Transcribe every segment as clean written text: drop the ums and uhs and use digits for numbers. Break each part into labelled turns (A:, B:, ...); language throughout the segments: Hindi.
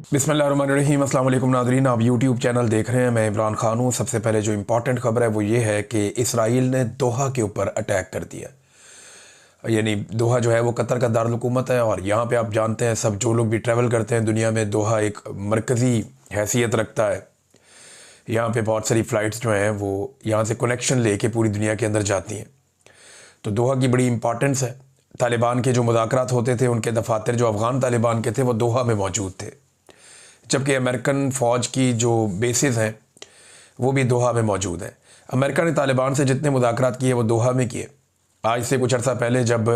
A: बिस्मिल्लाहिर्रहमानिर्रहीम। अस्सलाम वालेकुम नाज़रीन, आप यूट्यूब चैनल देख रहे हैं। मैं इमरान खान हूँ। सबसे पहले जो इम्पोर्टेंट खबर है वो ये है कि इसराइल ने दोहा के ऊपर अटैक कर दिया। यानी दोहा जो है वो कतर का दारुल हुकूमत है और यहाँ पे आप जानते हैं सब जो लोग भी ट्रैवल करते हैं दुनिया में, दोहा एक मरकज़ी हैसियत रखता है। यहाँ पे बहुत सारी फ़्लाइट्स जो हैं वो यहाँ से कनेक्शन लेके पूरी दुनिया के अंदर जाती हैं। तो दोहा की बड़ी इंपॉर्टेंस है। तालिबान के जो मुज़ाकरात होते थे उनके दफातर जो अफ़गान तालिबान के थे वो दोहा में मौजूद थे, जबकि अमेरिकन फ़ौज की जो बेसिस हैं वो भी दोहा में मौजूद हैं। अमेरिका ने तालिबान से जितने मुज़ाकरात किए वो दोहा में किए। आज से कुछ अर्सा पहले जब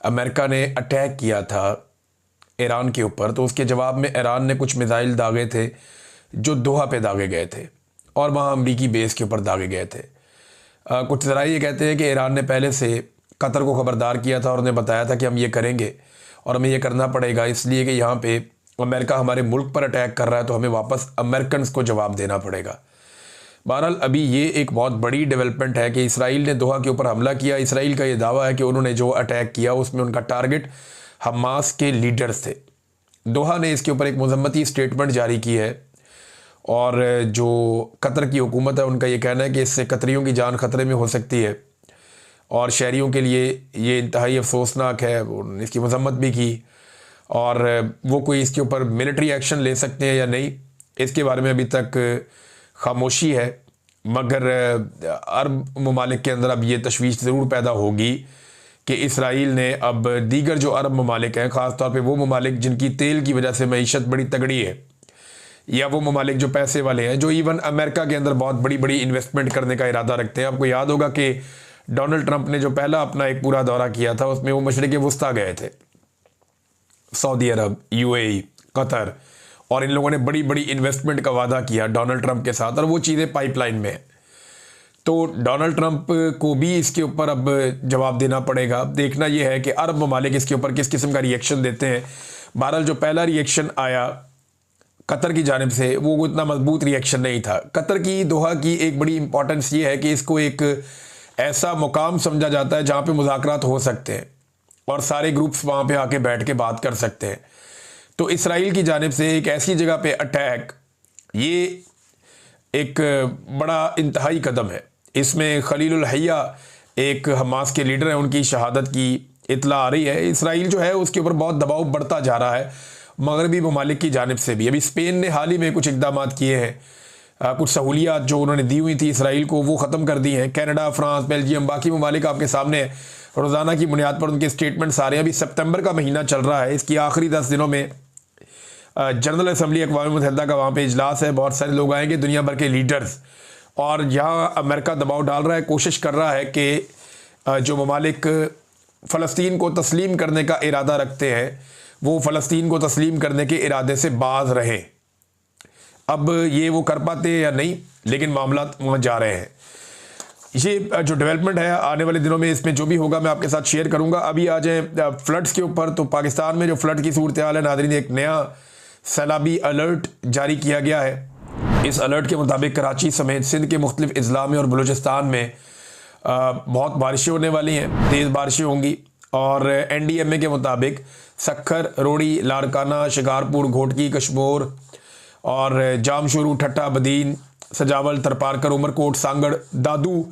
A: अमेरिका ने अटैक किया था ईरान के ऊपर, तो उसके जवाब में ईरान ने कुछ मिसाइल दागे थे जो दोहा पे दागे गए थे और वहाँ अमरीकी बेस के ऊपर दागे गए थे। कुछ ज़रा ये कहते हैं कि ईरान ने पहले से कतर को ख़बरदार किया था और उन्हें बताया था कि हम ये करेंगे और हमें ये करना पड़ेगा, इसलिए कि यहाँ पे अमेरिका हमारे मुल्क पर अटैक कर रहा है तो हमें वापस अमेरिकन को जवाब देना पड़ेगा। बहरहाल अभी ये एक बहुत बड़ी डेवलपमेंट है कि इसराइल ने दोहा के ऊपर हमला किया। इसराइल का ये दावा है कि उन्होंने जो अटैक किया उसमें उनका टारगेट हमास के लीडर्स थे। दोहा ने इसके ऊपर एक मजम्मती स्टेटमेंट जारी की है और जो कतर की हुकूमत है उनका ये कहना है कि इससे कतरियों की जान ख़तरे में हो सकती है और शहरियों के लिए ये इंतहाई अफसोसनाक है। उन्होंने इसकी मजम्मत भी की और वो कोई इसके ऊपर मिलिट्री एक्शन ले सकते हैं या नहीं इसके बारे में अभी तक खामोशी है। मगर अरब ममालिक के अंदर अब ये तशवीश ज़रूर पैदा होगी कि इसराइल ने अब दीगर जो अरब ममालिक हैं, ख़ास तौर पे वो ममालिक जिनकी तेल की वजह से मईशत बड़ी तगड़ी है, या वो ममालिक जो पैसे वाले हैं, जो इवन अमेरिका के अंदर बहुत बड़ी बड़ी इन्वेस्टमेंट करने का इरादा रखते हैं। आपको याद होगा कि डोनाल्ड ट्रंप ने जो पहला अपना एक पूरा दौरा किया था उसमें वो मशरिक़ वुस्ता गए थे, सऊदी अरब, यूएई, कतर, और इन लोगों ने बड़ी बड़ी इन्वेस्टमेंट का वादा किया डोनाल्ड ट्रंप के साथ और वो चीज़ें पाइपलाइन में हैं। तो डोनाल्ड ट्रंप को भी इसके ऊपर अब जवाब देना पड़ेगा। देखना यह है कि अरब ममालिक इसके ऊपर किस किस्म का रिएक्शन देते हैं। बहरहाल जो पहला रिएक्शन आया कतर की जानिब से वो इतना मजबूत रिएक्शन नहीं था। कतर की दोहा की एक बड़ी इंपॉर्टेंस ये है कि इसको एक ऐसा मुकाम समझा जाता है जहाँ पे मुज़ाकरात हो सकते हैं और सारे ग्रुप्स वहाँ पे आके बैठ के बात कर सकते हैं। तो इसराइल की जानिब से एक ऐसी जगह पे अटैक, ये एक बड़ा इंतहाई कदम है। इसमें खलीलुल हय्या एक हमास के लीडर हैं, उनकी शहादत की इतला आ रही है। इसराइल जो है उसके ऊपर बहुत दबाव बढ़ता जा रहा है मगरबी ममालिक की जानिब से भी। अभी स्पेन ने हाल ही में कुछ इकदाम किए हैं, कुछ सहूलियात जो उन्होंने दी हुई थी इसराइल को वो ख़त्म कर दी हैं। कनाडा, फ्रांस, बेल्जियम, बाकी ममालिक आपके सामने रोज़ाना की बुनियाद पर उनके स्टेटमेंट्स आ रहे हैं। अभी सितंबर का महीना चल रहा है, इसकी आखिरी 10 दिनों में जनरल असम्बली अक़वाम मुत्तहिदा का वहाँ पे इजलास है। बहुत सारे लोग आएंगे, दुनिया भर के लीडर्स, और यहाँ अमेरिका दबाव डाल रहा है, कोशिश कर रहा है कि जो ममालिक फ़लस्तीन को तस्लीम करने का इरादा रखते हैं वो फ़लस्तीन को तस्लीम करने के इरादे से बाज रहें। अब ये वो कर पाते हैं या नहीं, लेकिन मामला वहाँ जा रहे हैं। ये जो डेवलपमेंट है आने वाले दिनों में इसमें जो भी होगा मैं आपके साथ शेयर करूँगा। अभी आ जाए फ्लड्स के ऊपर। तो पाकिस्तान में जो फ्लड की सूरत हाल है नाज़रीन, एक नया सैलाबी अलर्ट जारी किया गया है। इस अलर्ट के मुताबिक कराची समेत सिंध के मुख्तलिफ अजला में और बलूचिस्तान में बहुत बारिशें होने वाली हैं, तेज़ बारिशें होंगी। और NDMA के मुताबिक सक्खर, रोड़ी, लाड़काना, शिकारपुर, घोटकी, कशमोर और जामशुरू, ठट्टा, बदीन, सजावल, तरपारकर, उमरकोट, सांगड़, दादू,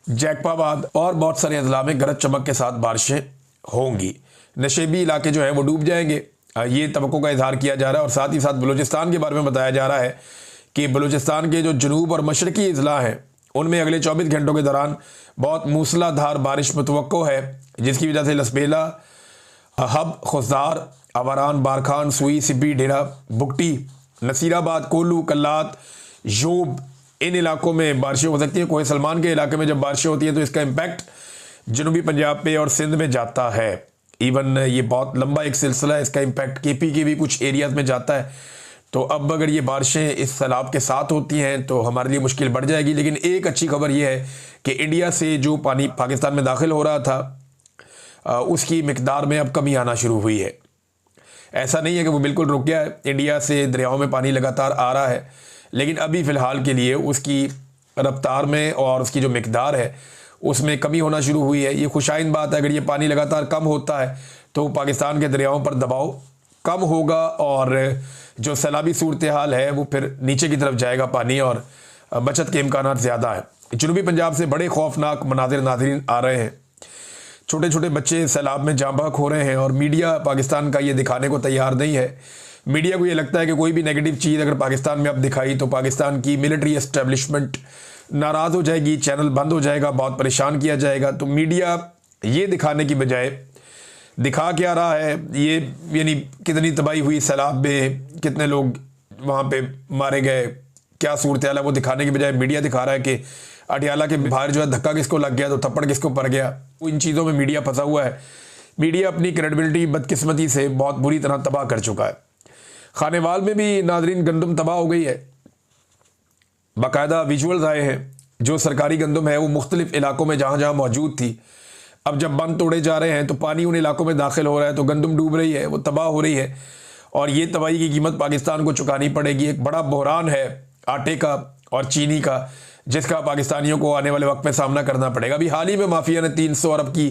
A: जैकबाबाद और बहुत सारे अजला में गरज चमक के साथ बारिशें होंगी। नशेबी इलाके जो हैं वो डूब जाएंगे, ये तवक्को का इजहार किया जा रहा है। और साथ ही साथ बलूचिस्तान के बारे में बताया जा रहा है कि बलूचिस्तान के जो जनूब और मशरकी अजला हैं उनमें अगले 24 घंटों के दौरान बहुत मूसलाधार बारिश मुतवक्को है, जिसकी वजह से लसबेला, हब, खुजदार, अवारान, बारखान, सुई, सिब्बी, डेरा, बुगटी, नसीराबाद, कोल्लू, कल्लात, योब, इन इलाकों में बारिशें हो सकती हैं। कोहे सलमान के इलाके में जब बारिशें होती हैं तो इसका इम्पैक्ट जनूबी पंजाब पे और सिंध में जाता है। इवन ये बहुत लंबा एक सिलसिला है, इसका इम्पैक्ट KP के भी कुछ एरियाज़ में जाता है। तो अब अगर ये बारिशें इस सैलाब के साथ होती हैं तो हमारे लिए मुश्किल बढ़ जाएगी। लेकिन एक अच्छी खबर ये है कि इंडिया से जो पानी पाकिस्तान में दाखिल हो रहा था उसकी मिकदार में अब कमी आना शुरू हुई है। ऐसा नहीं है कि वो बिल्कुल रुक गया है, इंडिया से दरियाओं में पानी लगातार आ रहा है, लेकिन अभी फ़िलहाल के लिए उसकी रफ्तार में और उसकी जो मिकदार है उसमें कमी होना शुरू हुई है। ये खुशाइन बात है। अगर ये पानी लगातार कम होता है तो पाकिस्तान के दरियाओं पर दबाव कम होगा और जो सैलाबी सूरत हाल है वो फिर नीचे की तरफ जाएगा पानी, और बचत के इम्कानात ज़्यादा है। जनूबी पंजाब से बड़े खौफनाक मनाजिर नाज़रीन आ रहे हैं। छोटे छोटे बच्चे सैलाब में जाँ बहक हो रहे हैं और मीडिया पाकिस्तान का ये दिखाने को तैयार नहीं है। मीडिया को ये लगता है कि कोई भी नेगेटिव चीज़ अगर पाकिस्तान में अब दिखाई तो पाकिस्तान की मिलिट्री एस्टेब्लिशमेंट नाराज़ हो जाएगी, चैनल बंद हो जाएगा, बहुत परेशान किया जाएगा। तो मीडिया ये दिखाने की बजाय दिखा क्या रहा है, ये यानी कितनी तबाही हुई सैलाब में, कितने लोग वहाँ पे मारे गए, क्या सूरत हाल है, वो दिखाने की बजाय मीडिया दिखा रहा है कि अटियाला के बाहर जो है धक्का किसको लग गया तो थप्पड़ किसको पड़ गया। वो इन चीज़ों में मीडिया फंसा हुआ है। मीडिया अपनी क्रेडिबिलिटी बदकिस्मती से बहुत बुरी तरह तबाह कर चुका है। खानेवाल में भी नाजरीन गंदम तबाह हो गई है। बाकायदा विजुअल्स आए हैं, जो सरकारी गंदम है वो मुख्तलिफ इलाकों में जहाँ जहाँ मौजूद थी, अब जब बंद तोड़े जा रहे हैं तो पानी उन इलाकों में दाखिल हो रहा है, तो गंदम डूब रही है, वो तबाह हो रही है, और ये तबाही की कीमत पाकिस्तान को चुकानी पड़ेगी। एक बड़ा बहरान है आटे का और चीनी का, जिसका पाकिस्तानियों को आने वाले वक्त में सामना करना पड़ेगा। अभी हाल ही में माफिया ने 300 अरब की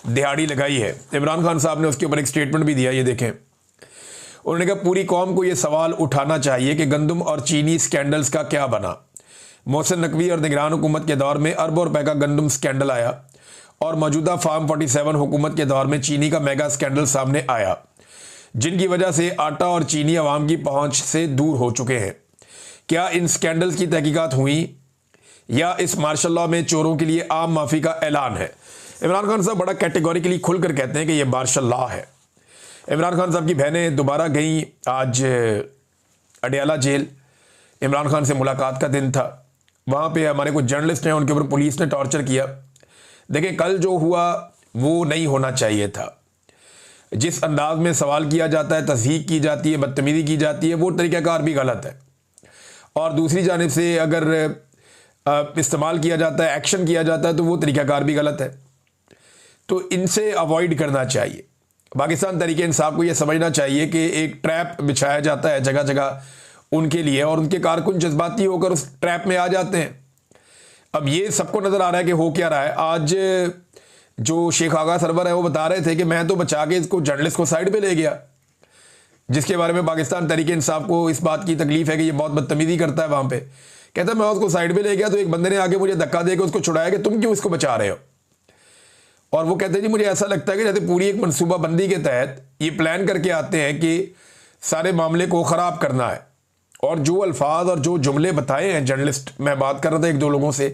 A: दिहाड़ी लगाई है। इमरान खान साहब ने उसके ऊपर एक स्टेटमेंट भी दिया, ये देखें। उन्होंने कहा पूरी कौम को ये सवाल उठाना चाहिए कि गंदम और चीनी स्कैंडल्स का क्या बना। मोहसिन नकवी और निगरान हुकूमत के दौर में अरबों रुपए का गंदम स्कैंडल आया, और मौजूदा फार्म 47 हुकूमत के दौर में चीनी का मेगा स्कैंडल सामने आया, जिनकी वजह से आटा और चीनी अवाम की पहुंच से दूर हो चुके हैं। क्या इन स्कैंडल्स की तहकीकात हुई या इस मार्शल लॉ में चोरों के लिए आम माफ़ी का ऐलान है? इमरान खान साहब बड़ा कैटेगोरिकली खुलकर कहते हैं कि यह मार्शल लॉ है। इमरान खान साहब की बहनें दोबारा गई आज अडियाला जेल। इमरान खान से मुलाकात का दिन था। वहाँ पे हमारे कुछ जर्नलिस्ट हैं, उनके ऊपर पुलिस ने टॉर्चर किया। देखिए, कल जो हुआ वो नहीं होना चाहिए था। जिस अंदाज में सवाल किया जाता है, तस्दीक की जाती है, बदतमीज़ी की जाती है, वो तरीक़ाकार भी गलत है। और दूसरी जानिब से अगर इस्तेमाल किया जाता है, एक्शन किया जाता है, तो वो तरीक़ाकार भी गलत है। तो इनसे अवॉइड करना चाहिए। पाकिस्तान तहरीक इंसाफ को यह समझना चाहिए कि एक ट्रैप बिछाया जाता है जगह जगह उनके लिए, और उनके कारकुन जज्बाती होकर उस ट्रैप में आ जाते हैं। अब ये सबको नज़र आ रहा है कि हो क्या रहा है। आज जो शेख आगा सरवर है वो बता रहे थे कि मैं तो बचा के इसको जर्नलिस्ट को साइड पे ले गया, जिसके बारे में पाकिस्तान तहरीक इंसाफ को इस बात की तकलीफ है कि ये बहुत बदतमीज़ी करता है। वहाँ पे कहता है मैं उसको साइड पे ले गया तो एक बंदे ने आके मुझे धक्का दे के उसको छुड़ाया कि तुम क्यों इसको बचा रहे हो। और वो कहते हैं जी मुझे ऐसा लगता है कि जैसे पूरी एक मनसूबाबंदी के तहत ये प्लान करके आते हैं कि सारे मामले को ख़राब करना है। और जो अल्फाज और जो जुमले बताए हैं जर्नलिस्ट, मैं बात कर रहा था एक दो लोगों से,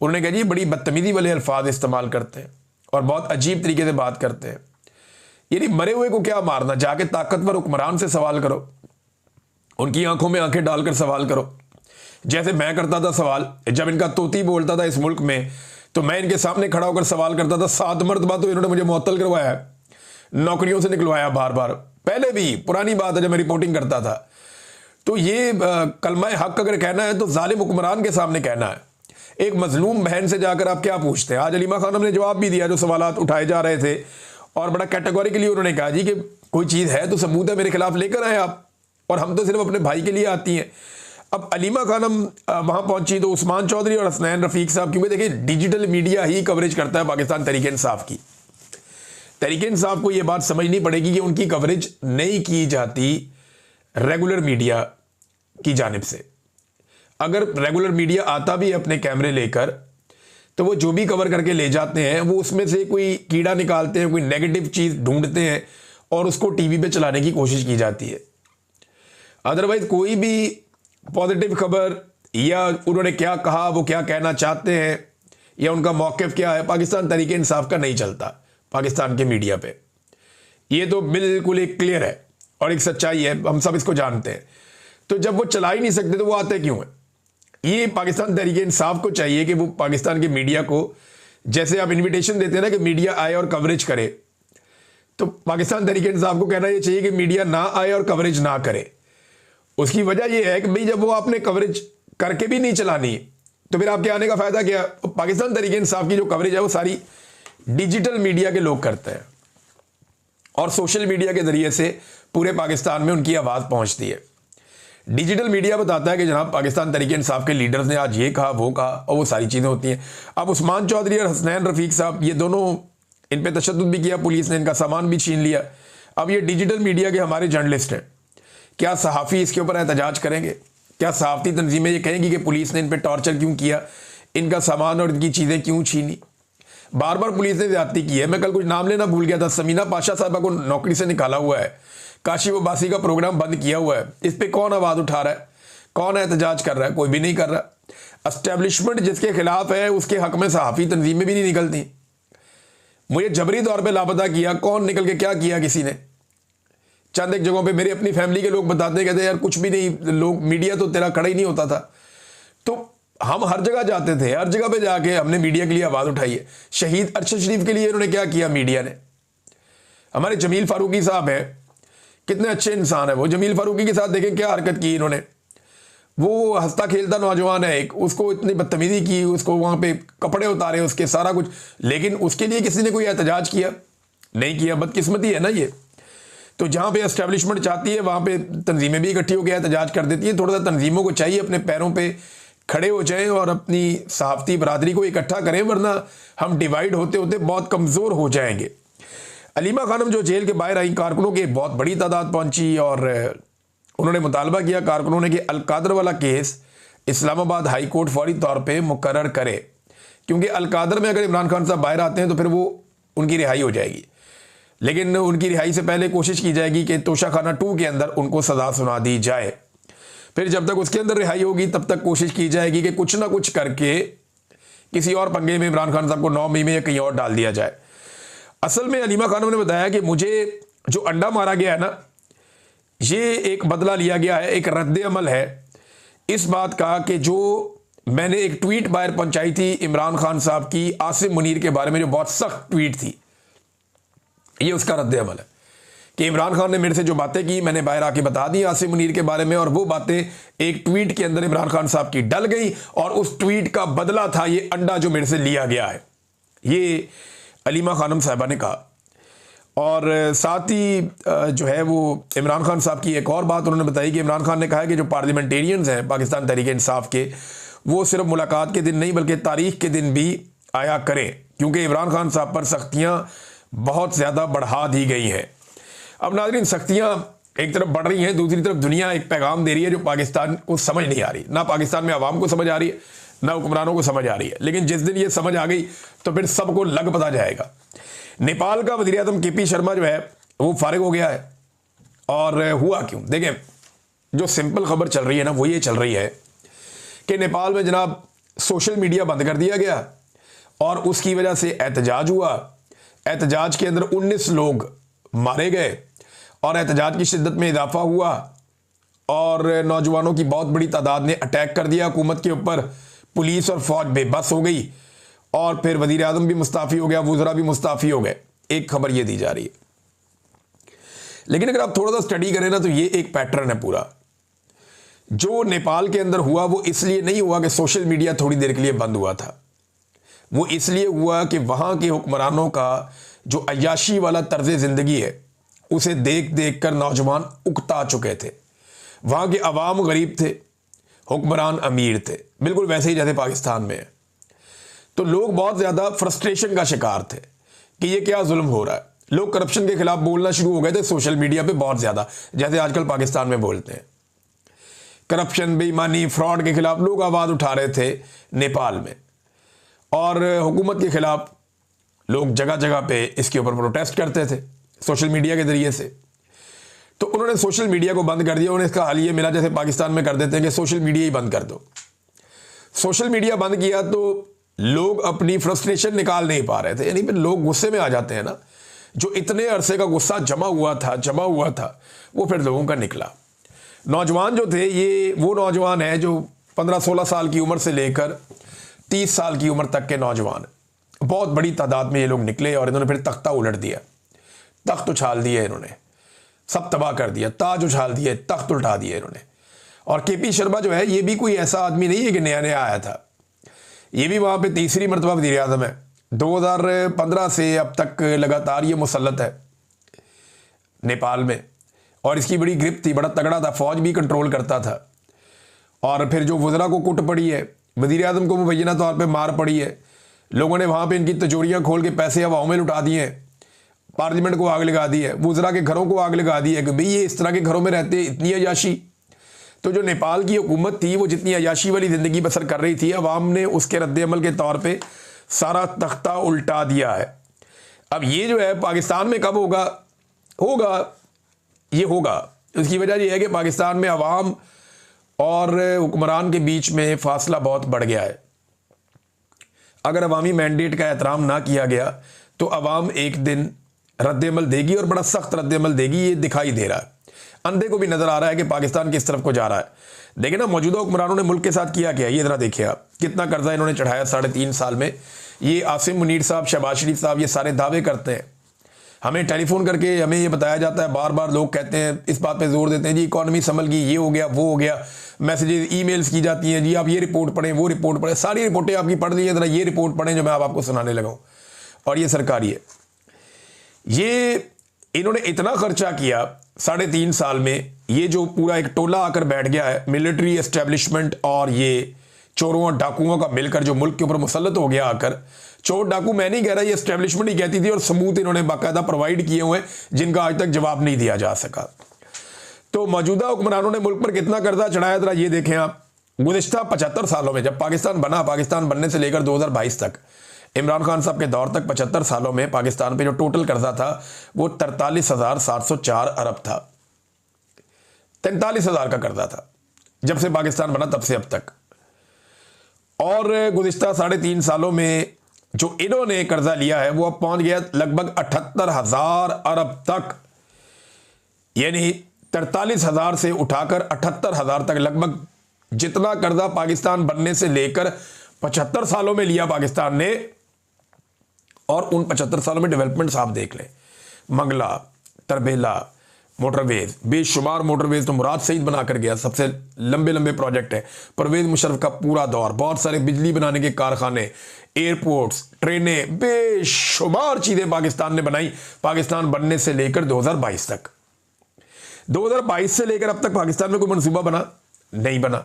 A: उन्होंने कहा जी बड़ी बदतमीज़ी वाले अल्फाज इस्तेमाल करते हैं और बहुत अजीब तरीके से बात करते हैं। यानी मरे हुए को क्या मारना, जाके ताकतवर हुक्मरान से सवाल करो, उनकी आंखों में आंखें डालकर सवाल करो, जैसे मैं करता था सवाल। जब इनका तोती बोलता था इस मुल्क में तो मैं इनके सामने खड़ा होकर सवाल करता था। 7 मरतबा तो इन्होंने मुझे मुअत्तल करवाया, नौकरियों से निकलवाया बार बार। पहले भी पुरानी बात है जब मैं रिपोर्टिंग करता था। तो ये कलमा हक अगर कहना है तो जालिम हुक्मरान के सामने कहना है। एक मजलूम बहन से जाकर आप क्या पूछते हैं? आज अलीमा खानम ने जवाब भी दिया जो सवालात उठाए जा रहे थे, और बड़ा कैटेगोरिकली उन्होंने कहा जी कि कोई चीज़ है तो सबूत है मेरे खिलाफ लेकर आए आप, और हम तो सिर्फ अपने भाई के लिए आती हैं। अब अलीमा खानम वहाँ पहुंची तो उस्मान चौधरी और हसनैन रफ़ीक साहब, क्योंकि देखिए डिजिटल मीडिया ही कवरेज करता है पाकिस्तान तहरीक इंसाफ की। तहरीक इंसाफ को ये बात समझनी पड़ेगी कि उनकी कवरेज नहीं की जाती रेगुलर मीडिया की जानिब से। अगर रेगुलर मीडिया आता भी है अपने कैमरे लेकर तो वो जो भी कवर करके ले जाते हैं वो उसमें से कोई कीड़ा निकालते हैं, कोई नेगेटिव चीज़ ढूंढते हैं और उसको टीवी पे चलाने की कोशिश की जाती है। अदरवाइज कोई भी पॉजिटिव खबर या उन्होंने क्या कहा, वो क्या कहना चाहते हैं या उनका मौक़िफ़ क्या है, पाकिस्तान तहरीक इंसाफ का नहीं चलता पाकिस्तान के मीडिया पे। ये तो बिल्कुल एक क्लियर है और एक सच्चाई है, हम सब इसको जानते हैं। तो जब वो चला ही नहीं सकते तो वो आते क्यों हैं? ये पाकिस्तान तहरीक इंसाफ को चाहिए कि वो पाकिस्तान के मीडिया को, जैसे आप इन्विटेशन देते हैं ना कि मीडिया आए और कवरेज करे, तो पाकिस्तान तहरीक इंसाफ को कहना ये चाहिए कि मीडिया ना आए और कवरेज ना करे। उसकी वजह यह है कि भाई जब वो आपने कवरेज करके भी नहीं चलानी तो फिर आपके आने का फ़ायदा क्या? पाकिस्तान तहरीक इंसाफ की जो कवरेज है वो सारी डिजिटल मीडिया के लोग करते हैं और सोशल मीडिया के ज़रिए से पूरे पाकिस्तान में उनकी आवाज़ पहुंचती है। डिजिटल मीडिया बताता है कि जनाब पाकिस्तान तहरीक इंसाफ के लीडर्स ने आज ये कहा वो कहा, और वो सारी चीज़ें होती हैं। अब उस्मान चौधरी और हसनैन रफ़ीक साहब, ये दोनों, इन पे तशद्दुद भी किया पुलिस ने, इनका सामान भी छीन लिया। अब ये डिजिटल मीडिया के हमारे जर्नलिस्ट हैं, क्या सहाफ़ी इसके ऊपर एहतजाज करेंगे? क्या सहाफ़ती तंजीमें ये कहेंगी कि पुलिस ने इन पर टॉर्चर क्यों किया, इनका सामान और इनकी चीज़ें क्यों छीनी? बार बार पुलिस ने ज्यादती की है। मैं कल कुछ नाम लेना भूल गया था। समीना पाशा साहबा को नौकरी से निकाला हुआ है, काशी वबासी का प्रोग्राम बंद किया हुआ है। इस पर कौन आवाज़ उठा रहा है, कौन एहतजाज कर रहा है? कोई भी नहीं कर रहा। एस्टेब्लिशमेंट जिसके खिलाफ है उसके हक में सहाफ़ी तंजीमें भी नहीं निकलती। मुझे जबरी तौर पे लापता किया, कौन निकल के क्या किया किसी ने? चंद एक जगहों पे मेरी अपनी फैमिली के लोग बताते कहते यार कुछ भी नहीं, लोग मीडिया तो तेरा खड़ा ही नहीं होता था। तो हम हर जगह जाते थे, हर जगह पे जाके हमने मीडिया के लिए आवाज़ उठाई है। शहीद अरशद शरीफ के लिए इन्होंने क्या किया मीडिया ने? हमारे जमील फारूकी साहब हैं, कितने अच्छे इंसान है वो। जमील फारूकी के साथ देखें क्या हरकत की इन्होंने। वो हंसता खेलता नौजवान है एक, उसको इतनी बदतमीजी की, उसको वहाँ पे कपड़े उतारे उसके, सारा कुछ, लेकिन उसके लिए किसी ने कोई एहतजाज किया? नहीं किया। बदकिस्मती है ना ये। तो जहाँ पे एस्टेब्लिशमेंट चाहती है वहाँ पे तंजीमें भी इकट्ठी होकर एहतजाज कर देती हैं। थोड़ा सा तंजीमों को चाहिए अपने पैरों पर खड़े हो जाएं और अपनी सहाफ़ती बरादरी को इकट्ठा करें, वरना हम डिवाइड होते होते बहुत कमज़ोर हो जाएंगे। अलीमा खानम जो जेल के बाहर आई, कारकुनों की बहुत बड़ी तादाद पहुंची और उन्होंने मुतालबा किया कारकुनों ने कि अलकादर वाला केस इस्लामाबाद हाई कोर्ट फौरी तौर पे मुकर्रर करे, क्योंकि अलकादर में अगर इमरान खान साहब बाहर आते हैं तो फिर वो उनकी रिहाई हो जाएगी। लेकिन उनकी रिहाई से पहले कोशिश की जाएगी कि तोशाखाना 2 के अंदर उनको सज़ा सुना दी जाए। फिर जब तक उसके अंदर रिहाई होगी तब तक कोशिश की जाएगी कि कुछ ना कुछ करके किसी और पंगे में इमरान खान साहब को 9 मई में या कहीं और डाल दिया जाए। असल में अलीमा खानम ने बताया कि मुझे जो अंडा मारा गया है ना, ये एक बदला लिया गया है, एक रद्द अमल है इस बात का कि जो मैंने एक ट्वीट बाहर पहुंचाई थी इमरान खान साहब की आसिम मुनीर के बारे में, जो बहुत सख्त ट्वीट थी, ये उसका रद्द अमल है कि इमरान खान ने मेरे से जो बातें की मैंने बाहर आके बता दी आसिम मुनीर के बारे में, और वो बातें एक ट्वीट के अंदर इमरान खान साहब की डल गई और उस ट्वीट का बदला था ये अंडा जो मेरे से लिया गया है। ये अलीमा खानम साहबा ने कहा। और साथ ही जो है वो इमरान खान साहब की एक और बात उन्होंने बताई कि इमरान खान ने कहा कि जो पार्लियामेंटेरियंस हैं पाकिस्तान तहरीक इंसाफ के, वो सिर्फ मुलाकात के दिन नहीं बल्कि तारीख के दिन भी आया करें, क्योंकि इमरान खान साहब पर सख्तियाँ बहुत ज़्यादा बढ़ा दी गई हैं। अब नाज़रीन, सख्तियाँ एक तरफ बढ़ रही हैं, दूसरी तरफ दुनिया एक पैगाम दे रही है जो पाकिस्तान को समझ नहीं आ रही। ना पाकिस्तान में आवाम को समझ आ रही है, ना हुक्मरानों को समझ आ रही है। लेकिन जिस दिन ये समझ आ गई तो फिर सबको लग पता जाएगा। नेपाल का वज़ीर आज़म के पी शर्मा जो है वो फारिग हो गया है। और हुआ क्यों? देखें, जो सिंपल खबर चल रही है ना वो ये चल रही है कि नेपाल में जनाब सोशल मीडिया बंद कर दिया गया और उसकी वजह से एहतजाज हुआ। एहतजाज के अंदर 19 लोग मारे गए और एहतजाज की शिद्दत में इजाफा हुआ और नौजवानों की बहुत बड़ी तादाद ने अटैक कर दिया हुकूमत के ऊपर। पुलिस और फौज बेबस हो गई और फिर वज़ीर आज़म भी मुस्ताफ़ी हो गया, वज़रा भी मुस्ताफ़ी हो गए। एक खबर ये दी जा रही है। लेकिन अगर आप थोड़ा सा स्टडी करें ना तो ये एक पैटर्न है पूरा। जो नेपाल के अंदर हुआ वो इसलिए नहीं हुआ कि सोशल मीडिया थोड़ी देर के लिए बंद हुआ था, वो इसलिए हुआ कि वहाँ के हुक्मरानों का जो अय्याशी वाला तर्ज ज़िंदगी है उसे देख देख कर नौजवान उकता चुके थे। वहाँ के अवाम गरीब थे, हुक्मरान अमीर थे, बिल्कुल वैसे ही जैसे पाकिस्तान में है। तो लोग बहुत ज़्यादा फ्रस्ट्रेशन का शिकार थे कि ये क्या जुल्म हो रहा है। लोग करप्शन के खिलाफ बोलना शुरू हो गए थे सोशल मीडिया पे बहुत ज़्यादा, जैसे आजकल पाकिस्तान में बोलते हैं। करप्शन, बेईमानी, फ्रॉड के खिलाफ लोग आवाज़ उठा रहे थे नेपाल में, और हुकूमत के खिलाफ लोग जगह जगह पे इसके ऊपर प्रोटेस्ट करते थे सोशल मीडिया के ज़रिए से। तो उन्होंने सोशल मीडिया को बंद कर दिया। उन्हें इसका हल ये मिला जैसे पाकिस्तान में कर देते हैं कि सोशल मीडिया ही बंद कर दो। सोशल मीडिया बंद किया तो लोग अपनी फ्रस्ट्रेशन निकाल नहीं पा रहे थे, यानी फिर लोग गुस्से में आ जाते हैं ना। जो इतने अरसे का गुस्सा जमा हुआ था वो फिर लोगों का निकला। नौजवान जो थे ये वो नौजवान है जो 15-16 साल की उम्र से लेकर 30 साल की उम्र तक के नौजवान, बहुत बड़ी तादाद में ये लोग निकले और इन्होंने फिर तख्ता उलट दिया, तख्त उछाल दिए, इन्होंने सब तबाह कर दिया, ताज उछाल दिए, तख्त उल्टा दिए इन्होंने। और के पी शर्मा जो है ये भी कोई ऐसा आदमी नहीं है कि नया नया आया था, ये भी वहाँ पे तीसरी मरतबा वज़ीर आज़म है। 2015 से अब तक लगातार ये मुसल्लत है नेपाल में, और इसकी बड़ी ग्रिप थी, बड़ा तगड़ा था, फौज भी कंट्रोल करता था। और फिर जो वज़रा को कुट पड़ी है, वज़ीर आज़म को मुबैना तौर पे मार पड़ी है, लोगों ने वहाँ पे इनकी तिजोरियाँ खोल के पैसे हवाओं में लुटा दिए हैं पार्लियामेंट को आग लगा दी है, वुज़रा के घरों को आग लगा दी है कि भाई ये इस तरह के घरों में रहते, इतनी अयाशी। तो जो नेपाल की हुकूमत थी वो जितनी अयाशी वाली ज़िंदगी बसर कर रही थी, अवाम ने उसके रद्द-ए-अमल के तौर पे सारा तख्ता उल्टा दिया है। अब ये जो है पाकिस्तान में कब होगा, ये होगा। उसकी वजह ये है कि पाकिस्तान में अवाम और हुक्मरान के बीच में फासला बहुत बढ़ गया है। अगर अवामी मैंडेट का एहतराम ना किया गया तो अवाम एक दिन रद्द-ए-अमल देगी और बड़ा सख्त रद्द-ए-अमल देगी। ये दिखाई दे रहा है, अंधे को भी नजर आ रहा है कि पाकिस्तान किस तरफ को जा रहा है। देखिए ना, मौजूदा हुक्मरानों ने मुल्क के साथ किया क्या, ये जरा देखिए आप, कितना कर्जा इन्होंने चढ़ाया 3.5 साल में। ये आसिम मुनीर साहब, शहबाज शरीफ साहब, ये सारे दावे करते हैं, हमें टेलीफोन करके हमें ये बताया जाता है, बार बार लोग कहते हैं, इस बात पे जोर देते हैं, जी इकॉनमी संभल गई, ये हो गया, वो हो गया, मैसेजेस ईमेल्स की जाती हैं, जी आप ये रिपोर्ट पढ़ें, वो रिपोर्ट पढ़ें। सारी रिपोर्टें आपकी पढ़ ली है, जरा ये रिपोर्ट पढ़ें जो मैं आपको सुनाने लगा हूँ। और ये सरकारी है। ये इन्होंने इतना खर्चा किया 3.5 साल में, ये जो पूरा एक टोला आकर बैठ गया है, मिलिट्री एस्टेब्लिशमेंट और ये चोरों और डाकुओं का मिलकर जो मुल्क के ऊपर मुसल्लत हो गया आकर। चोर डाकू मैं नहीं कह रहा, ये एस्टेब्लिशमेंट ही कहती थी, और सबूत इन्होंने बाकायदा प्रोवाइड किए हुए हैं जिनका आज तक जवाब नहीं दिया जा सका। तो मौजूदा हुक्मरानों ने मुल्क पर कितना कर्जा चढ़ाया, जरा ये देखें आप। गुज़िश्ता 75 सालों में, जब पाकिस्तान बना, पाकिस्तान बनने से लेकर 2022 तक, इमरान खान साहब के दौर तक 75 सालों में पाकिस्तान पे जो टोटल कर्जा था वो 43,704 अरब था। 43,000 का कर्जा था जब से पाकिस्तान बना तब से अब तक। और गुज़िश्ता 3.5 सालों में जो इन्होंने कर्जा लिया है वो अब पहुंच गया लगभग 78,000 अरब तक। यानी 43,000 से उठाकर 78,000 तक, लगभग जितना कर्जा पाकिस्तान बनने से लेकर 75 सालों में लिया पाकिस्तान ने। और उन 75 सालों में डेवलपमेंट्स आप देख लें, मंगला, तरबेला, मोटरवेज, बेशुमार मोटरवेज तो मुराद सईद बनाकर गया, सबसे लंबे लंबे प्रोजेक्ट है। परवेज मुशर्रफ का पूरा दौर, बहुत सारे बिजली बनाने के कारखाने, एयरपोर्ट्स, ट्रेनें, बेशुमार चीजें पाकिस्तान ने बनाई पाकिस्तान बनने से लेकर 2022 तक। 2022 से लेकर अब तक पाकिस्तान में कोई मनसूबा बना? नहीं बना।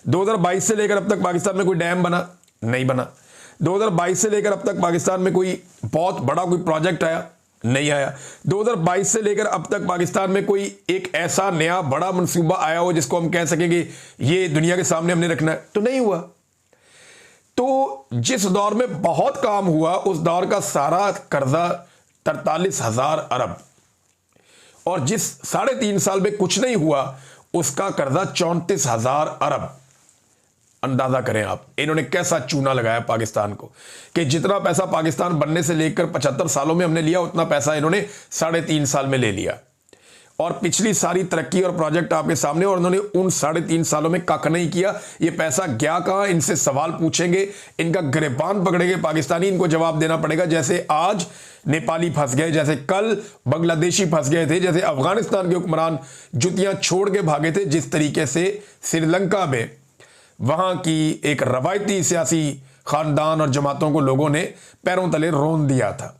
A: 2022 से लेकर अब तक पाकिस्तान में कोई डैम बना? नहीं बना। 2022 से लेकर अब तक पाकिस्तान में कोई बहुत बड़ा कोई प्रोजेक्ट आया? नहीं आया। 2022 से लेकर अब तक पाकिस्तान में कोई एक ऐसा नया बड़ा मनसूबा आया हो जिसको हम कह सकेंगे ये दुनिया के सामने हमने रखना है? तो नहीं हुआ। तो जिस दौर में बहुत काम हुआ उस दौर का सारा कर्जा 43,000 अरब, और जिस 3.5 साल में कुछ नहीं हुआ उसका कर्जा 34,000 अरब। अंदाजा करें आप, इन्होंने कैसा चूना लगाया पाकिस्तान को कि जितना पैसा पाकिस्तान बनने से लेकर 75 सालों में हमने लिया उतना पैसा इन्होंने 3.5 साल में ले लिया। और पिछली सारी तरक्की और प्रोजेक्ट आपके सामने, और उन्होंने उन 3.5 सालों में कख नहीं किया। ये पैसा गया कहां? इनसे सवाल पूछेंगे, इनका गिरबान पकड़ेंगे पाकिस्तानी, इनको जवाब देना पड़ेगा। जैसे आज नेपाली फंस गए, जैसे कल बांग्लादेशी फंस गए थे, जैसे अफगानिस्तान के हुक्मरान जुतियां छोड़ के भागे थे, जिस तरीके से श्रीलंका में वहां की एक रवायती सियासी खानदान और जमातों को लोगों ने पैरों तले रोन दिया था,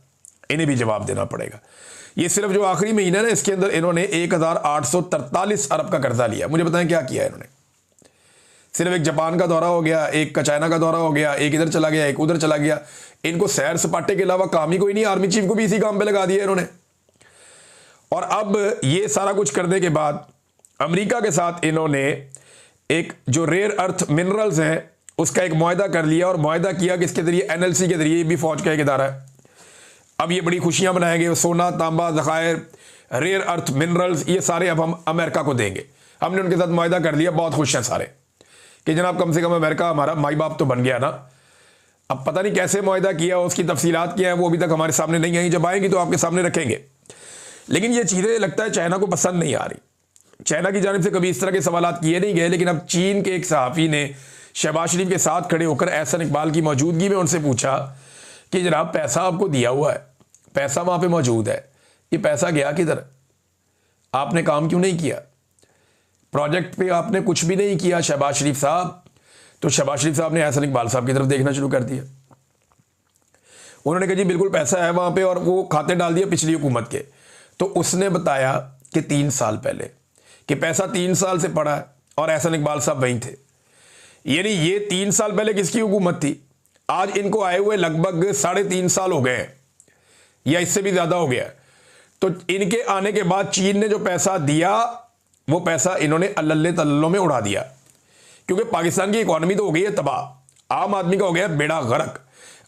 A: इन्हें भी जवाब देना पड़ेगा। ये सिर्फ जो आखिरी महीना ना, इसके अंदर इन्होंने 1,843 अरब का कर्जा लिया। मुझे बताएं क्या किया इन्होंने? सिर्फ एक जापान का दौरा हो गया, एक का चाइना का दौरा हो गया, एक इधर चला गया, एक उधर चला गया। इनको सैर सपाटे के अलावा काम ही कोई नहीं। आर्मी चीफ को भी इसी काम पे लगा दिया इन्होंने। और अब ये सारा कुछ करने के बाद अमेरिका के साथ इन्होंने एक जो रेयर अर्थ मिनरल्स हैं उसका एक मुआहदा कर लिया, और मुआहदा किया कि इसके जरिए NLC के जरिए भी फौज का एक इदारा है। अब ये बड़ी खुशियां मनाएंगे, सोना, तांबा, ज़खायर, रेयर अर्थ मिनरल्स, ये सारे अब हम अमेरिका को देंगे। हमने उनके साथ मुआहदा कर लिया, बहुत खुश हैं सारे कि जनाब कम से कम अमेरिका हमारा माई बाप तो बन गया ना। अब पता नहीं कैसे मुआहदा किया, उसकी तफसीलात क्या है वो अभी तक हमारे सामने नहीं आई, जब आएंगी तो आपके सामने रखेंगे। लेकिन ये चीज़ें लगता है चाइना को पसंद नहीं आ रही। चाइना की जानिब से कभी इस तरह के सवालात किए नहीं गए, लेकिन अब चीन के एक सहाफ़ी ने शहबाज शरीफ के साथ खड़े होकर एहसन इकबाल की मौजूदगी में उनसे पूछा कि जनाब पैसा आपको दिया हुआ है, पैसा वहाँ पे मौजूद है, ये पैसा गया किधर? आपने काम क्यों नहीं किया? प्रोजेक्ट पे आपने कुछ भी नहीं किया शहबाज शरीफ साहब। तो शहबाज शरीफ साहब ने एहसन इकबाल साहब की तरफ देखना शुरू कर दिया। उन्होंने कहा जी बिल्कुल पैसा है वहाँ पे, और वो खाते डाल दिया पिछली हुकूमत के। तो उसने बताया कि 3 साल पहले कि पैसा 3 साल से पड़ा है, और एहसन इकबाल साहब वहीं थे। यानी ये 3 साल पहले किसकी हुकूमत थी? आज इनको आए हुए लगभग 3.5 साल हो गए हैं, या इससे भी ज़्यादा हो गया है। तो इनके आने के बाद चीन ने जो पैसा दिया वो पैसा इन्होंने अल्लल्ले तल्लों में उड़ा दिया, क्योंकि पाकिस्तान की इकॉनमी तो हो गई है तबाह, आम आदमी का हो गया बेड़ा गर्क।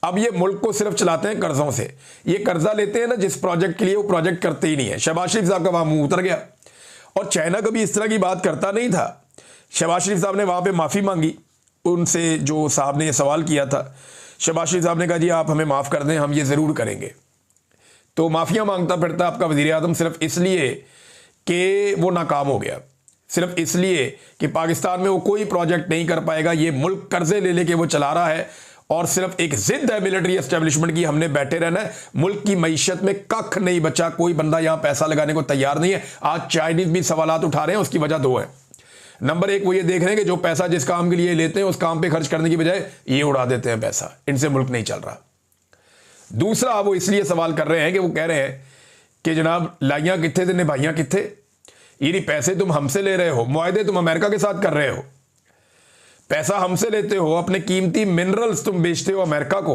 A: अब ये मुल्क को सिर्फ चलाते हैं कर्जों से। ये कर्जा लेते हैं ना जिस प्रोजेक्ट के लिए, वो प्रोजेक्ट करते ही नहीं है। शहबाज शरीफ साहब का वहां मुंह उतर गया, और चाइना कभी इस तरह की बात करता नहीं था। शहबाज शरीफ साहब ने वहां पे माफ़ी मांगी उनसे, जो साहब ने ये सवाल किया था। शहबाज शरीफ साहब ने कहा जी आप हमें माफ़ कर दें, हम ये ज़रूर करेंगे। तो माफ़ियाँ मांगता फिरता आपका वज़ीर आज़म सिर्फ इसलिए कि वो नाकाम हो गया, सिर्फ इसलिए कि पाकिस्तान में वो कोई प्रोजेक्ट नहीं कर पाएगा। ये मुल्क कर्जे ले लेके वो चला रहा है, और सिर्फ एक जिद है मिलिट्री एस्टेब्लिशमेंट की, हमने बैठे रहना है। मुल्क की मईशत में कख नहीं बचा, कोई बंदा यहां पैसा लगाने को तैयार नहीं है। आज चाइनीज भी सवालात उठा रहे हैं, उसकी वजह दो है। नंबर एक, वो ये देख रहे हैं कि जो पैसा जिस काम के लिए लेते हैं उस काम पे खर्च करने की बजाय ये उड़ा देते हैं पैसा, इनसे मुल्क नहीं चल रहा। दूसरा, वो इसलिए सवाल कर रहे हैं कि वो कह रहे हैं कि जनाब लाइयां कित्थे थे निभाइयां कित्थे, ये पैसे तुम हमसे ले रहे हो, मुआहदे तुम अमेरिका के साथ कर रहे हो, पैसा हमसे लेते हो, अपने कीमती मिनरल्स तुम बेचते हो अमेरिका को,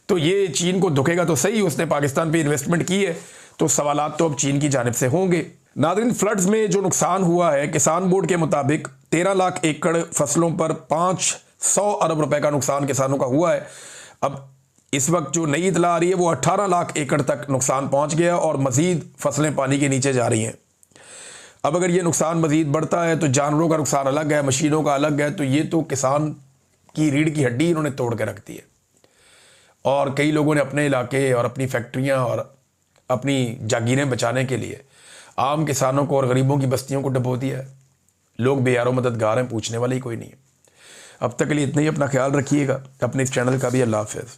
A: तो ये चीन को दुखेगा तो सही, उसने पाकिस्तान पे इन्वेस्टमेंट की है, तो सवालात तो अब चीन की जानिब से होंगे। नाज़रीन, फ्लड्स में जो नुकसान हुआ है, किसान बोर्ड के मुताबिक 13 लाख एकड़ फसलों पर 500 अरब रुपए का नुकसान किसानों का हुआ है। अब इस वक्त जो नई इतला आ रही है वो 18 लाख एकड़ तक नुकसान पहुंच गया, और मजीद फसलें पानी के नीचे जा रही हैं। अब अगर ये नुकसान मजीद बढ़ता है तो जानवरों का नुकसान अलग है, मशीनों का अलग है, तो ये तो किसान की रीढ़ की हड्डी इन्होंने तोड़ के रख दी है। और कई लोगों ने अपने इलाके और अपनी फैक्ट्रियां और अपनी जागीरें बचाने के लिए आम किसानों को और गरीबों की बस्तियों को डुबो दिया है। लोग बेयारो मददगार हैं, पूछने वाले ही कोई नहीं है। अब तक के लिए इतना ही, अपना ख्याल रखिएगा, अपने इस चैनल का भी। अल्लाह हाफ़िज़।